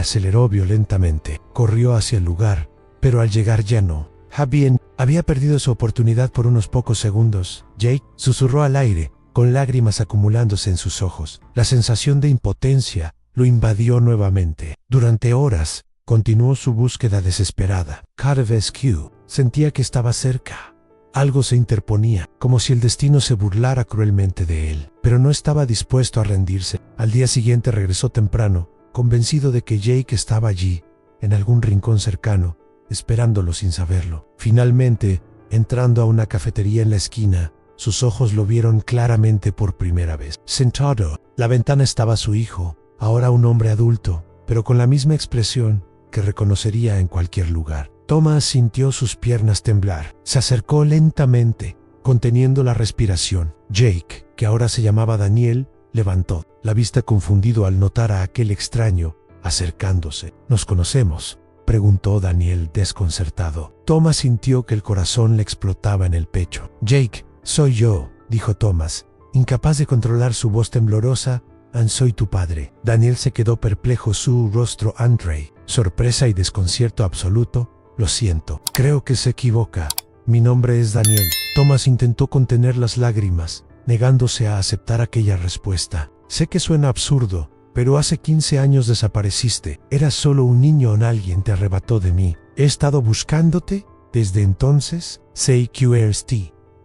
aceleró violentamente. Corrió hacia el lugar, pero al llegar ya no. Había perdido su oportunidad por unos pocos segundos. «Jake», susurró al aire, con lágrimas acumulándose en sus ojos. La sensación de impotencia lo invadió nuevamente. Durante horas, continuó su búsqueda desesperada. Cada vez que sentía que estaba cerca, algo se interponía, como si el destino se burlara cruelmente de él. Pero no estaba dispuesto a rendirse. Al día siguiente regresó temprano, convencido de que Jake estaba allí, en algún rincón cercano, esperándolo sin saberlo. Finalmente, entrando a una cafetería en la esquina, sus ojos lo vieron claramente por primera vez. Sentado, la ventana estaba su hijo, ahora un hombre adulto, pero con la misma expresión que reconocería en cualquier lugar. Thomas sintió sus piernas temblar. Se acercó lentamente, conteniendo la respiración. Jake, que ahora se llamaba Daniel, levantó la vista confundido al notar a aquel extraño acercándose. ¿Nos conocemos?, preguntó Daniel desconcertado. Thomas sintió que el corazón le explotaba en el pecho. Jake, soy yo, dijo Thomas, incapaz de controlar su voz temblorosa. Soy tu padre. Daniel se quedó perplejo, su rostro Andre, sorpresa y desconcierto absoluto. Lo siento, creo que se equivoca. Mi nombre es Daniel. Thomas intentó contener las lágrimas, negándose a aceptar aquella respuesta. Sé que suena absurdo, pero hace 15 años desapareciste. Eras solo un niño o alguien te arrebató de mí. He estado buscándote desde entonces. CQRST.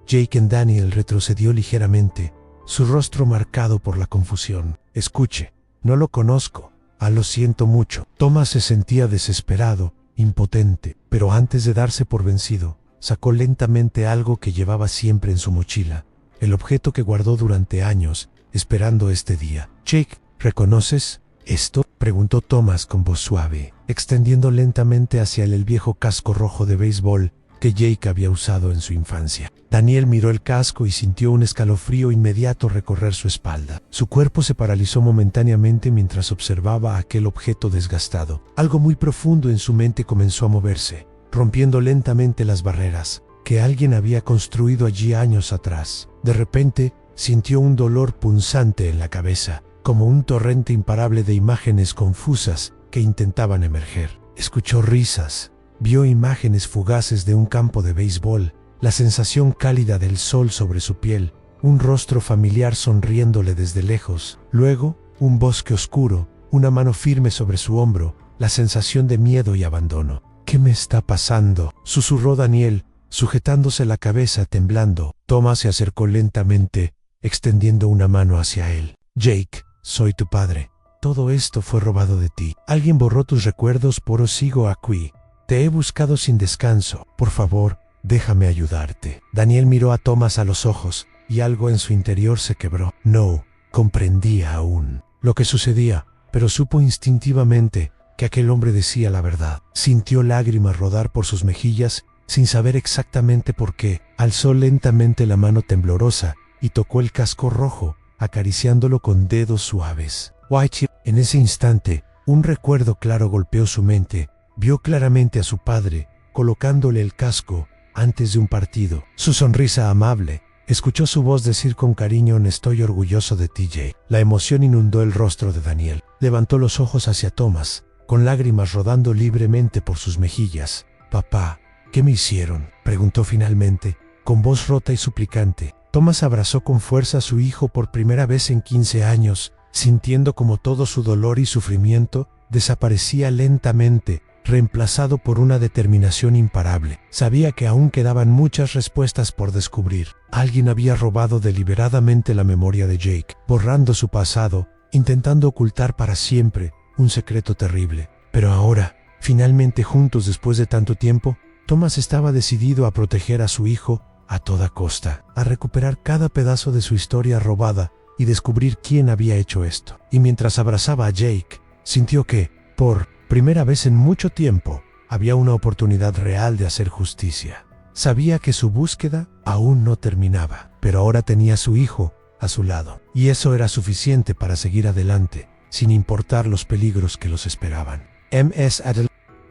Jake en Daniel retrocedió ligeramente, su rostro marcado por la confusión. Escuche, no lo conozco. Lo siento mucho. Thomas se sentía desesperado, impotente, pero antes de darse por vencido, sacó lentamente algo que llevaba siempre en su mochila, el objeto que guardó durante años, esperando este día. Jake, ¿reconoces esto?, preguntó Thomas con voz suave, extendiendo lentamente hacia él el viejo casco rojo de béisbol que Jake había usado en su infancia. Daniel miró el casco y sintió un escalofrío inmediato recorrer su espalda. Su cuerpo se paralizó momentáneamente mientras observaba aquel objeto desgastado. Algo muy profundo en su mente comenzó a moverse, rompiendo lentamente las barreras que alguien había construido allí años atrás. De repente, sintió un dolor punzante en la cabeza, como un torrente imparable de imágenes confusas que intentaban emerger. Escuchó risas, vio imágenes fugaces de un campo de béisbol, la sensación cálida del sol sobre su piel, un rostro familiar sonriéndole desde lejos, luego un bosque oscuro, una mano firme sobre su hombro, la sensación de miedo y abandono. ¿Qué me está pasando?, susurró Daniel, sujetándose la cabeza temblando. Thomas se acercó lentamente, extendiendo una mano hacia él. Jake, soy tu padre. Todo esto fue robado de ti. Alguien borró tus recuerdos, pero sigo aquí. Te he buscado sin descanso. Por favor, déjame ayudarte. Daniel miró a Thomas a los ojos, y algo en su interior se quebró. No comprendía aún lo que sucedía, pero supo instintivamente que aquel hombre decía la verdad. Sintió lágrimas rodar por sus mejillas, sin saber exactamente por qué. Alzó lentamente la mano temblorosa y tocó el casco rojo, acariciándolo con dedos suaves. White. En ese instante, un recuerdo claro golpeó su mente. Vio claramente a su padre, colocándole el casco antes de un partido. Su sonrisa amable. Escuchó su voz decir con cariño: estoy orgulloso de ti, Jake. La emoción inundó el rostro de Daniel. Levantó los ojos hacia Thomas, con lágrimas rodando libremente por sus mejillas. Papá, ¿qué me hicieron?, preguntó finalmente, con voz rota y suplicante. Thomas abrazó con fuerza a su hijo por primera vez en 15 años, sintiendo como todo su dolor y sufrimiento desaparecía lentamente, reemplazado por una determinación imparable. Sabía que aún quedaban muchas respuestas por descubrir. Alguien había robado deliberadamente la memoria de Jake, borrando su pasado, intentando ocultar para siempre un secreto terrible. Pero ahora, finalmente juntos después de tanto tiempo, Thomas estaba decidido a proteger a su hijo a toda costa, a recuperar cada pedazo de su historia robada y descubrir quién había hecho esto. Y mientras abrazaba a Jake, sintió que, por primera vez en mucho tiempo, había una oportunidad real de hacer justicia. Sabía que su búsqueda aún no terminaba, pero ahora tenía a su hijo a su lado, y eso era suficiente para seguir adelante, sin importar los peligros que los esperaban.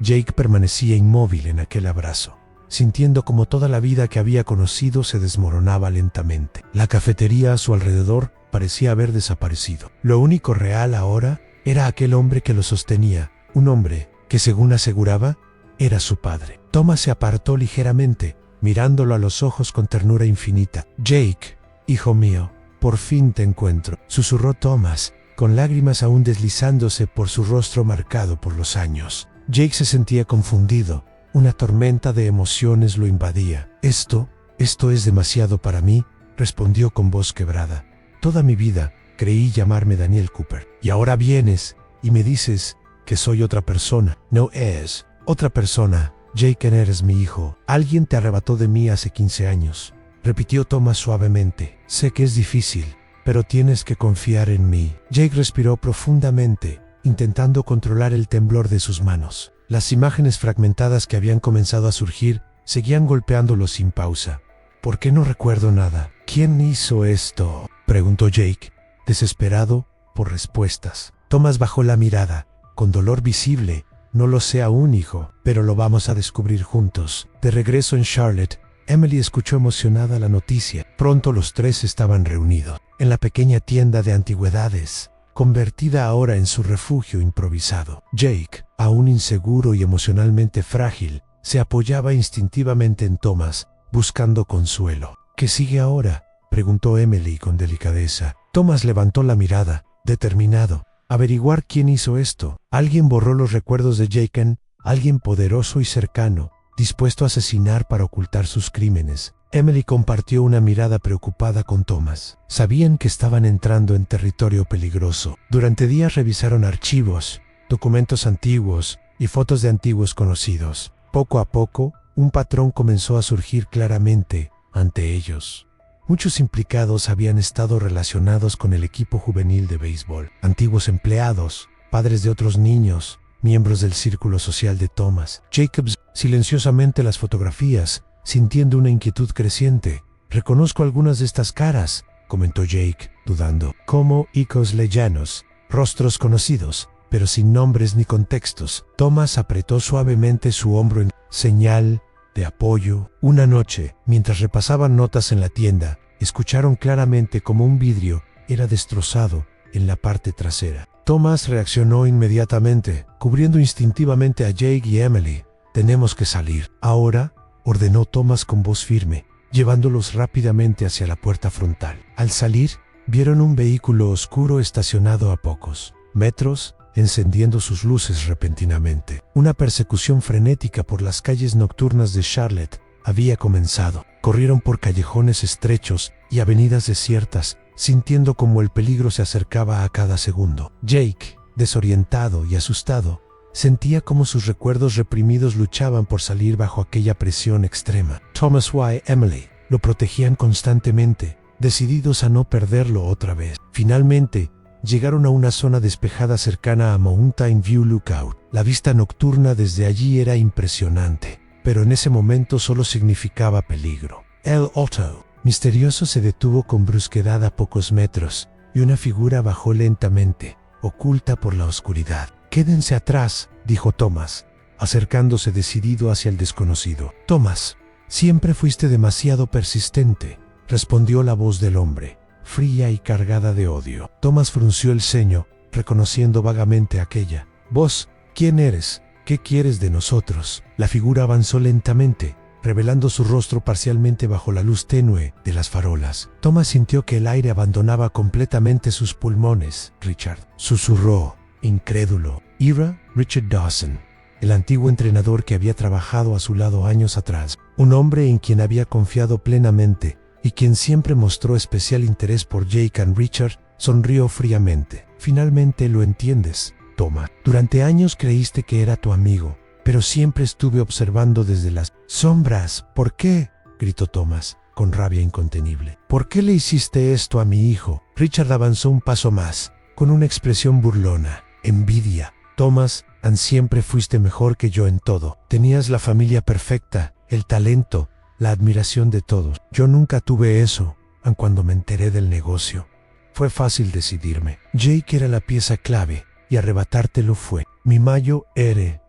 Jake permanecía inmóvil en aquel abrazo, sintiendo como toda la vida que había conocido se desmoronaba lentamente. La cafetería a su alrededor parecía haber desaparecido. Lo único real ahora era aquel hombre que lo sostenía, un hombre que, según aseguraba, era su padre. Thomas se apartó ligeramente, mirándolo a los ojos con ternura infinita. Jake, hijo mío, por fin te encuentro, susurró Thomas, con lágrimas aún deslizándose por su rostro marcado por los años. Jake se sentía confundido, una tormenta de emociones lo invadía. Esto es demasiado para mí, respondió con voz quebrada. Toda mi vida creí llamarme Daniel Cooper, y ahora vienes y me dices que soy otra persona. No es otra persona. Jake, eres mi hijo. Alguien te arrebató de mí hace 15 años. Repitió Thomas suavemente. Sé que es difícil, pero tienes que confiar en mí. Jake respiró profundamente, intentando controlar el temblor de sus manos. Las imágenes fragmentadas que habían comenzado a surgir seguían golpeándolo sin pausa. ¿Por qué no recuerdo nada? ¿Quién hizo esto?, preguntó Jake, desesperado por respuestas. Thomas bajó la mirada, con dolor visible. No lo sé aún, hijo, pero lo vamos a descubrir juntos. De regreso en Charlotte, Emily escuchó emocionada la noticia. Pronto los tres estaban reunidos en la pequeña tienda de antigüedades, convertida ahora en su refugio improvisado. Jake, aún inseguro y emocionalmente frágil, se apoyaba instintivamente en Thomas, buscando consuelo. ¿Qué sigue ahora?, preguntó Emily con delicadeza. Thomas levantó la mirada, determinado. Averiguar quién hizo esto. Alguien borró los recuerdos de Jake, alguien poderoso y cercano, dispuesto a asesinar para ocultar sus crímenes. Emily compartió una mirada preocupada con Thomas. Sabían que estaban entrando en territorio peligroso. Durante días revisaron archivos, documentos antiguos y fotos de antiguos conocidos. Poco a poco, un patrón comenzó a surgir claramente ante ellos. Muchos implicados habían estado relacionados con el equipo juvenil de béisbol. Antiguos empleados, padres de otros niños, miembros del círculo social de Thomas. Jacobs silenciosamente las fotografías, sintiendo una inquietud creciente. Reconozco algunas de estas caras, comentó Jake, dudando. Como icos lejanos, rostros conocidos, pero sin nombres ni contextos. Thomas apretó suavemente su hombro en señal de apoyo. Una noche, mientras repasaban notas en la tienda, escucharon claramente cómo un vidrio era destrozado en la parte trasera. Thomas reaccionó inmediatamente, cubriendo instintivamente a Jake y Emily. Tenemos que salir. Ahora, ordenó Thomas con voz firme, llevándolos rápidamente hacia la puerta frontal. Al salir, vieron un vehículo oscuro estacionado a pocos metros, encendiendo sus luces repentinamente. Una persecución frenética por las calles nocturnas de Charlotte había comenzado. Corrieron por callejones estrechos y avenidas desiertas, sintiendo como el peligro se acercaba a cada segundo. Jake, desorientado y asustado, sentía como sus recuerdos reprimidos luchaban por salir bajo aquella presión extrema. Thomas y Emily lo protegían constantemente, decididos a no perderlo otra vez. Finalmente, llegaron a una zona despejada cercana a Mountain View Lookout. La vista nocturna desde allí era impresionante, pero en ese momento solo significaba peligro. El auto misterioso se detuvo con brusquedad a pocos metros, y una figura bajó lentamente, oculta por la oscuridad. «Quédense atrás», dijo Thomas, acercándose decidido hacia el desconocido. «Thomas, siempre fuiste demasiado persistente», respondió la voz del hombre, fría y cargada de odio. Thomas frunció el ceño, reconociendo vagamente aquella voz. «¿Quién eres? ¿Qué quieres de nosotros?». La figura avanzó lentamente, revelando su rostro parcialmente bajo la luz tenue de las farolas. Thomas sintió que el aire abandonaba completamente sus pulmones. «Richard», susurró, incrédulo. Era Richard Dawson, el antiguo entrenador que había trabajado a su lado años atrás, un hombre en quien había confiado plenamente y quien siempre mostró especial interés por Jake y Richard. Sonrió fríamente. «Finalmente lo entiendes, Thomas. Durante años creíste que era tu amigo, pero siempre estuve observando desde las sombras». «¿Por qué?», gritó Thomas, con rabia incontenible. «¿Por qué le hiciste esto a mi hijo?». Richard avanzó un paso más, con una expresión burlona. «Envidia. Thomas, siempre fuiste mejor que yo en todo. Tenías la familia perfecta, el talento, la admiración de todos. Yo nunca tuve eso, aun cuando me enteré del negocio. Fue fácil decidirme. Jake era la pieza clave, y arrebatártelo fue mi mayor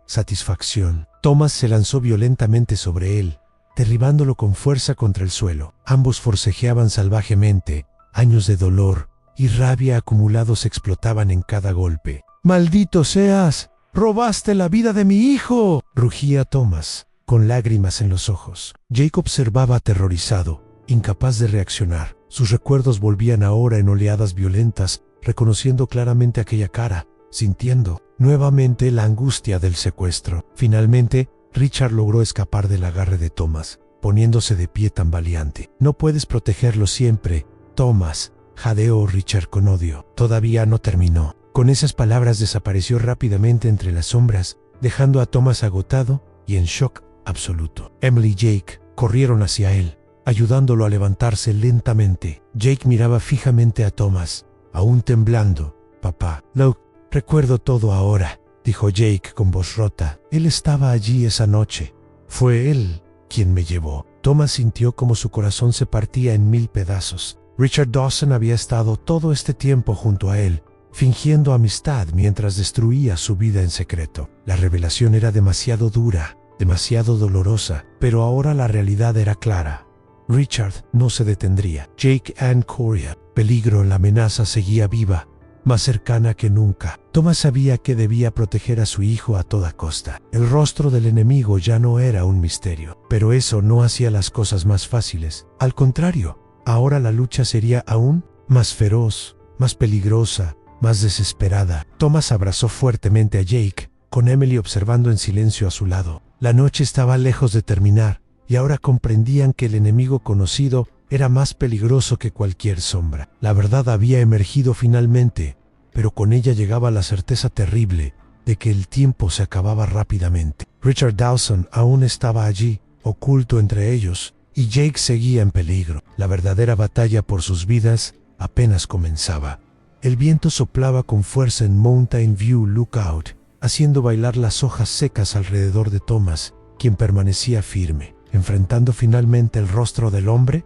satisfacción». Thomas se lanzó violentamente sobre él, derribándolo con fuerza contra el suelo. Ambos forcejeaban salvajemente. Años de dolor y rabia acumulados explotaban en cada golpe. «¡Maldito seas! ¡Robaste la vida de mi hijo!», rugía Thomas, con lágrimas en los ojos. Jake observaba aterrorizado, incapaz de reaccionar. Sus recuerdos volvían ahora en oleadas violentas, reconociendo claramente aquella cara, sintiendo nuevamente la angustia del secuestro. Finalmente, Richard logró escapar del agarre de Thomas, poniéndose de pie tambaleante. «No puedes protegerlo siempre, Thomas», jadeó Richard con odio. «Todavía no terminó». Con esas palabras desapareció rápidamente entre las sombras, dejando a Thomas agotado y en shock absoluto. Emily y Jake corrieron hacia él, ayudándolo a levantarse lentamente. Jake miraba fijamente a Thomas, aún temblando. «Papá, lo recuerdo todo ahora», dijo Jake con voz rota. «Él estaba allí esa noche. Fue él quien me llevó». Thomas sintió como su corazón se partía en 1000 pedazos. Richard Dawson había estado todo este tiempo junto a él, fingiendo amistad mientras destruía su vida en secreto. La revelación era demasiado dura, demasiado dolorosa, pero ahora la realidad era clara. Richard no se detendría. Jake and Coria. Peligro, la amenaza seguía viva, más cercana que nunca. Thomas sabía que debía proteger a su hijo a toda costa. El rostro del enemigo ya no era un misterio, pero eso no hacía las cosas más fáciles. Al contrario, ahora la lucha sería aún más feroz, más peligrosa, más desesperada. Thomas abrazó fuertemente a Jake, con Emily observando en silencio a su lado. La noche estaba lejos de terminar, y ahora comprendían que el enemigo conocido era más peligroso que cualquier sombra. La verdad había emergido finalmente, pero con ella llegaba la certeza terrible de que el tiempo se acababa rápidamente. Richard Dawson aún estaba allí, oculto entre ellos, y Jake seguía en peligro. La verdadera batalla por sus vidas apenas comenzaba. El viento soplaba con fuerza en Mountain View Lookout, haciendo bailar las hojas secas alrededor de Thomas, quien permanecía firme, enfrentando finalmente el rostro del hombre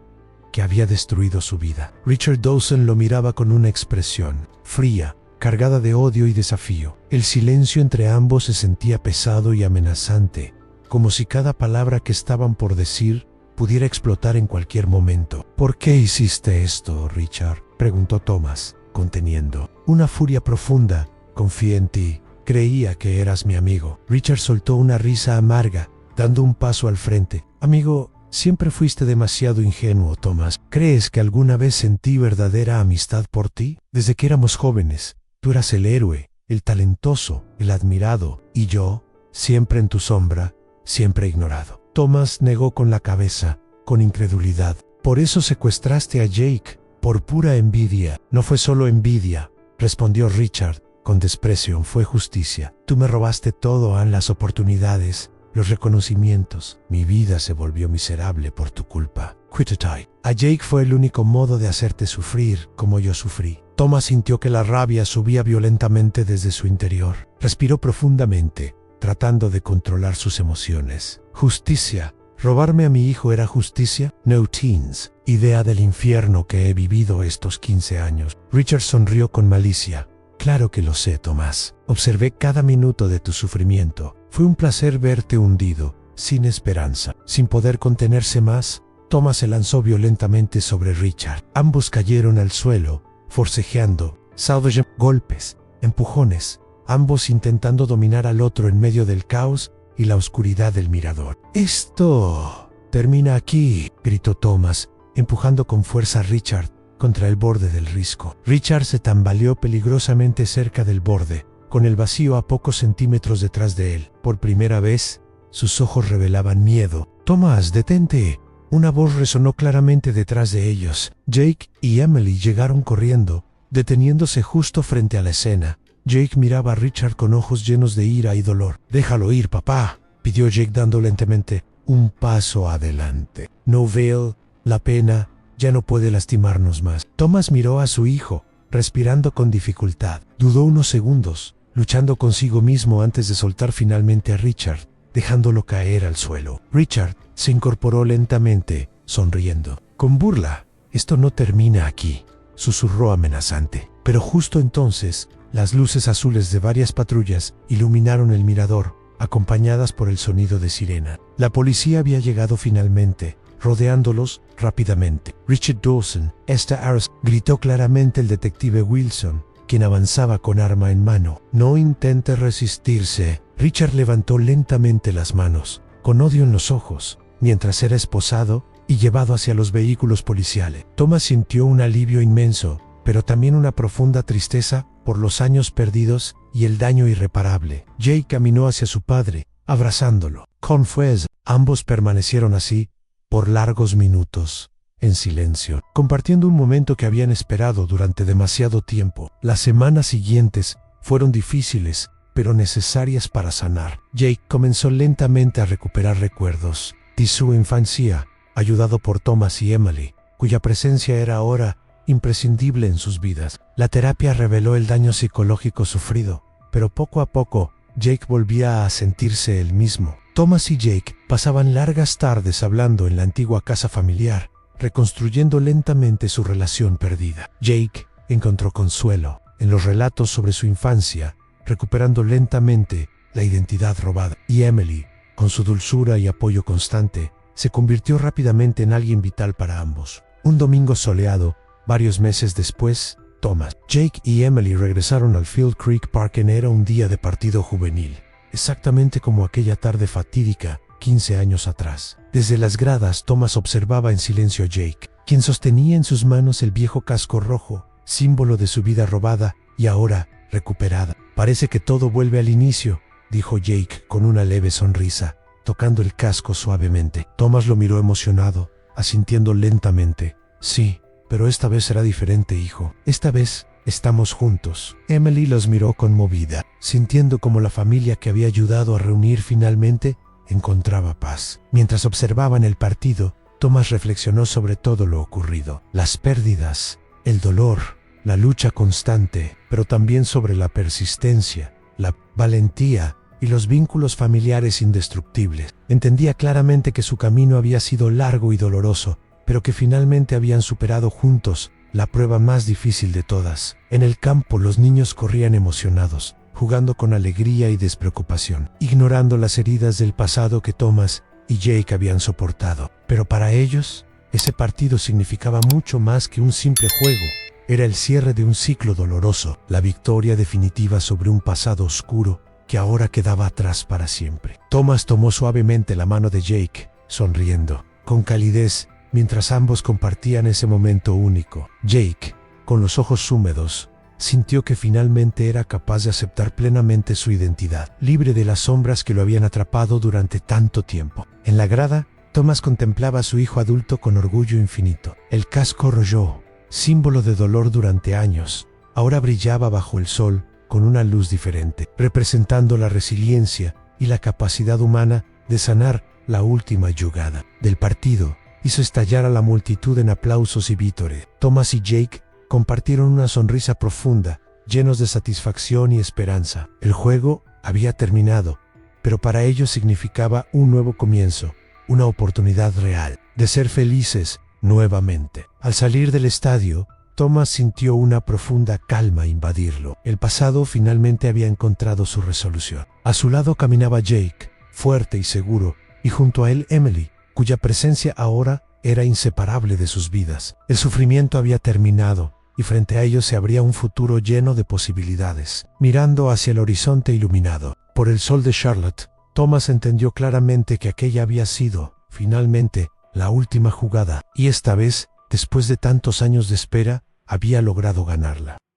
que había destruido su vida. Richard Dawson lo miraba con una expresión fría, cargada de odio y desafío. El silencio entre ambos se sentía pesado y amenazante, como si cada palabra que estaban por decir pudiera explotar en cualquier momento. «¿Por qué hiciste esto, Richard?», preguntó Thomas, conteniendo una furia profunda. «Confié en ti. Creía que eras mi amigo». Richard soltó una risa amarga, dando un paso al frente. «Amigo, siempre fuiste demasiado ingenuo, Thomas. ¿Crees que alguna vez sentí verdadera amistad por ti? Desde que éramos jóvenes, tú eras el héroe, el talentoso, el admirado, y yo, siempre en tu sombra, siempre ignorado». Thomas negó con la cabeza, con incredulidad. «¿Por eso secuestraste a Jake? Por pura envidia». «No fue solo envidia», respondió Richard, con desprecio. «Fue justicia. Tú me robaste todo, Anne, las oportunidades, los reconocimientos. Mi vida se volvió miserable por tu culpa. Quítate. A Jake fue el único modo de hacerte sufrir como yo sufrí». Thomas sintió que la rabia subía violentamente desde su interior. Respiró profundamente, tratando de controlar sus emociones. «Justicia. ¿Robarme a mi hijo era justicia? No, teens. Idea del infierno que he vivido estos 15 años». Richard sonrió con malicia. «Claro que lo sé, Thomas. Observé cada minuto de tu sufrimiento. Fue un placer verte hundido, sin esperanza». Sin poder contenerse más, Thomas se lanzó violentamente sobre Richard. Ambos cayeron al suelo, forcejeando, salvage, golpes, empujones, ambos intentando dominar al otro en medio del caos y la oscuridad del mirador. «Esto termina aquí», gritó Thomas, empujando con fuerza a Richard contra el borde del risco. Richard se tambaleó peligrosamente cerca del borde, con el vacío a pocos centímetros detrás de él. Por primera vez, sus ojos revelaban miedo. «Thomas, detente». Una voz resonó claramente detrás de ellos. Jake y Emily llegaron corriendo, deteniéndose justo frente a la escena. Jake miraba a Richard con ojos llenos de ira y dolor. «Déjalo ir, papá», pidió Jake dando lentamente un paso adelante. «No veo la pena, ya no puede lastimarnos más». Thomas miró a su hijo, respirando con dificultad. Dudó unos segundos, luchando consigo mismo antes de soltar finalmente a Richard, dejándolo caer al suelo. Richard se incorporó lentamente, sonriendo. «Con burla, esto no termina aquí», susurró amenazante. Pero justo entonces, las luces azules de varias patrullas iluminaron el mirador, acompañadas por el sonido de sirena. La policía había llegado finalmente, rodeándolos rápidamente. «Richard Dawson, esta Aros», gritó claramente el detective Wilson, quien avanzaba con arma en mano. «No intente resistirse». Richard levantó lentamente las manos, con odio en los ojos, mientras era esposado y llevado hacia los vehículos policiales. Thomas sintió un alivio inmenso, pero también una profunda tristeza por los años perdidos y el daño irreparable. Jake caminó hacia su padre, abrazándolo. Con fuerza, ambos permanecieron así por largos minutos, en silencio, compartiendo un momento que habían esperado durante demasiado tiempo. Las semanas siguientes fueron difíciles, pero necesarias para sanar. Jake comenzó lentamente a recuperar recuerdos de su infancia, ayudado por Thomas y Emily, cuya presencia era ahora imprescindible en sus vidas. La terapia reveló el daño psicológico sufrido, pero poco a poco Jake volvía a sentirse el mismo. Thomas y Jake pasaban largas tardes hablando en la antigua casa familiar, reconstruyendo lentamente su relación perdida. Jake encontró consuelo en los relatos sobre su infancia, recuperando lentamente la identidad robada. Y Emily, con su dulzura y apoyo constante, se convirtió rápidamente en alguien vital para ambos. Un domingo soleado, varios meses después, Thomas, Jake y Emily regresaron al Field Creek Park en era un día de partido juvenil, exactamente como aquella tarde fatídica 15 años atrás. Desde las gradas, Thomas observaba en silencio a Jake, quien sostenía en sus manos el viejo casco rojo, símbolo de su vida robada y ahora recuperada. «Parece que todo vuelve al inicio», dijo Jake con una leve sonrisa, tocando el casco suavemente. Thomas lo miró emocionado, asintiendo lentamente. «Sí, pero esta vez será diferente, hijo. Esta vez estamos juntos». Emily los miró conmovida, sintiendo como la familia que había ayudado a reunir finalmente encontraba paz. Mientras observaban el partido, Thomas reflexionó sobre todo lo ocurrido. Las pérdidas, el dolor, la lucha constante, pero también sobre la persistencia, la valentía y los vínculos familiares indestructibles. Entendía claramente que su camino había sido largo y doloroso, pero que finalmente habían superado juntos la prueba más difícil de todas. En el campo los niños corrían emocionados, jugando con alegría y despreocupación, ignorando las heridas del pasado que Thomas y Jake habían soportado. Pero para ellos, ese partido significaba mucho más que un simple juego. Era el cierre de un ciclo doloroso, la victoria definitiva sobre un pasado oscuro que ahora quedaba atrás para siempre. Thomas tomó suavemente la mano de Jake, sonriendo, con calidez, mientras ambos compartían ese momento único. Jake, con los ojos húmedos, sintió que finalmente era capaz de aceptar plenamente su identidad, libre de las sombras que lo habían atrapado durante tanto tiempo. En la grada, Thomas contemplaba a su hijo adulto con orgullo infinito. El casco rojo, símbolo de dolor durante años, ahora brillaba bajo el sol con una luz diferente, representando la resiliencia y la capacidad humana de sanar la última yugada del partido. Hizo estallar a la multitud en aplausos y vítores. Thomas y Jake compartieron una sonrisa profunda, llenos de satisfacción y esperanza. El juego había terminado, pero para ellos significaba un nuevo comienzo, una oportunidad real de ser felices nuevamente. Al salir del estadio, Thomas sintió una profunda calma invadirlo. El pasado finalmente había encontrado su resolución. A su lado caminaba Jake, fuerte y seguro, y junto a él Emily, cuya presencia ahora era inseparable de sus vidas. El sufrimiento había terminado, y frente a ellos se abría un futuro lleno de posibilidades. Mirando hacia el horizonte iluminado por el sol de Charlotte, Thomas entendió claramente que aquella había sido, finalmente, la última jugada, y esta vez, después de tantos años de espera, había logrado ganarla.